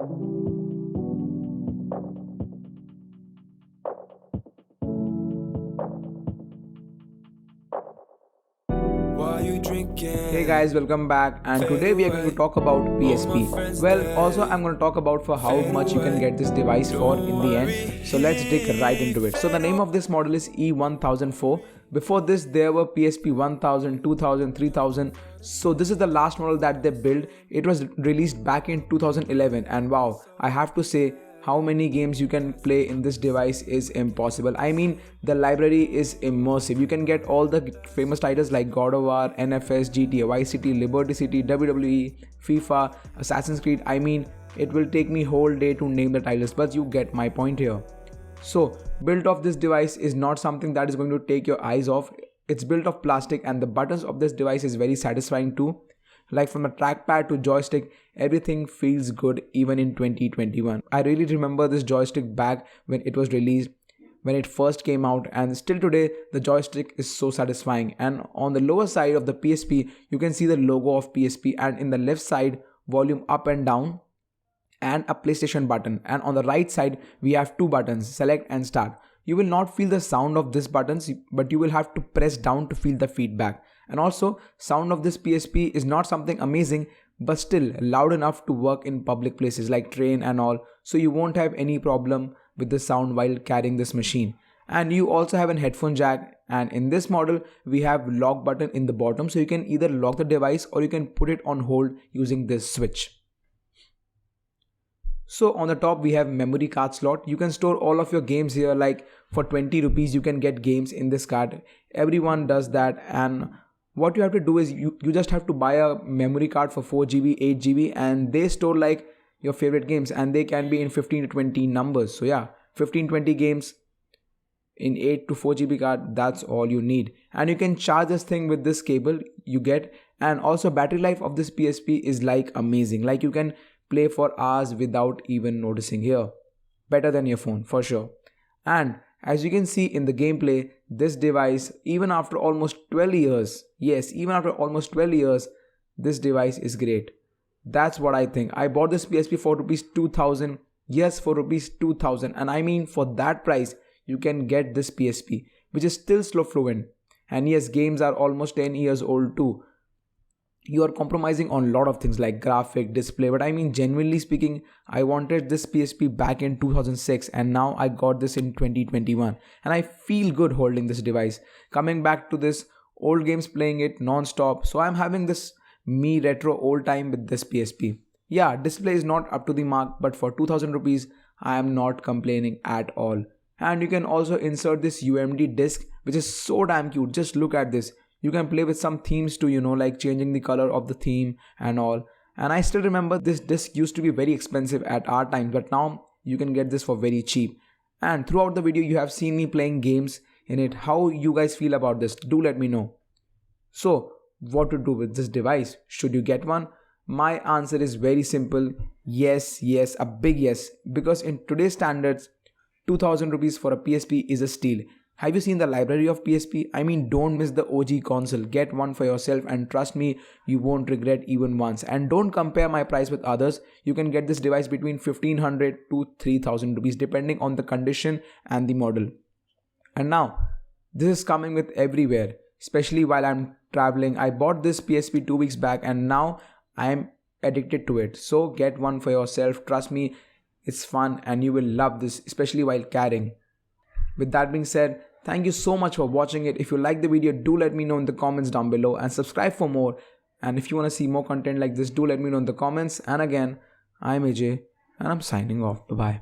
Hey guys, welcome back, and today we are going to talk about PSP. Well, also I'm going to talk about for how much you can get this device for in the end. So let's dig right into it. So the name of this model is E1004. Before this there were PSP 1000, 2000, 3000. So this is the last model that they built. It was released back in 2011, and wow, I have to say, how many games you can play in this device is impossible. I mean, the library is immersive. You can get all the famous titles like God of War, NFS, GTA, Vice City, Liberty City, WWE, FIFA, Assassin's Creed. I mean, it will take me whole day to name the titles, but you get my point here. So, build of this device is not something that is going to take your eyes off. It's built of plastic, and the buttons of this device is very satisfying too. Like from a trackpad to joystick, everything feels good even in 2021. I really remember this joystick back when it was released, when it first came out, and still today the joystick is so satisfying. And on the lower side of the PSP, you can see the logo of PSP, and in the left side, volume up and down, and a PlayStation button. And on the right side, we have two buttons, select and start. You will not feel the sound of these buttons, but you will have to press down to feel the feedback. And also, sound of this PSP is not something amazing, but still loud enough to work in public places like train and all. So you won't have any problem with the sound while carrying this machine. And you also have an headphone jack, and in this model we have lock button in the bottom, so you can either lock the device or you can put it on hold using this switch. So on the top we have memory card slot. You can store all of your games here. Like for 20 rupees you can get games in this card. Everyone does that, and what you have to do is you just have to buy a memory card for 4GB, 8GB, and they store like your favorite games, and they can be in 15 to 20 numbers. So yeah, 15-20 games in 8 to 4GB card, that's all you need. And you can charge this thing with this cable you get. And also battery life of this PSP is like amazing. Like you can play for hours without even noticing here. Better than your phone for sure. And as you can see in the gameplay, this device, even after almost 12 years, yes, even after almost 12 years, this device is great. That's what I think. I bought this PSP for rupees 2000. Yes, for rupees 2000. And I mean, for that price, you can get this PSP, which is still slow fluent. And yes, games are almost 10 years old too. You are compromising on a lot of things like graphic, display, but I mean, genuinely speaking, I wanted this PSP back in 2006, and now I got this in 2021, and I feel good holding this device, coming back to this old games, playing it non-stop. So I'm having this me retro old time with this PSP. Yeah, display is not up to the mark, but for 2000 rupees I am not complaining at all. And you can also insert this UMD disc, which is so damn cute. Just look at this. You can play with some themes too, like changing the color of the theme and all. And I still remember this disc used to be very expensive at our time, but now you can get this for very cheap. And throughout the video you have seen me playing games in it. How you guys feel about this? Do let me know. So what to do with this device? Should you get one? My answer is very simple. Yes, a big yes. Because in today's standards, 2000 rupees for a PSP is a steal. Have you seen the library of PSP? I mean, don't miss the OG console. Get one for yourself, and trust me, you won't regret even once. And don't compare my price with others. You can get this device between 1500 to 3000 rupees depending on the condition and the model. And now, this is coming with everywhere, especially while I'm traveling. I bought this PSP 2 weeks back, and now I'm addicted to it. So get one for yourself. Trust me, it's fun and you will love this, especially while carrying. With that being said, thank you so much for watching it. If you like the video, do let me know in the comments down below, and subscribe for more. And if you want to see more content like this, do let me know in the comments. And again, I'm AJ and I'm signing off. Bye bye.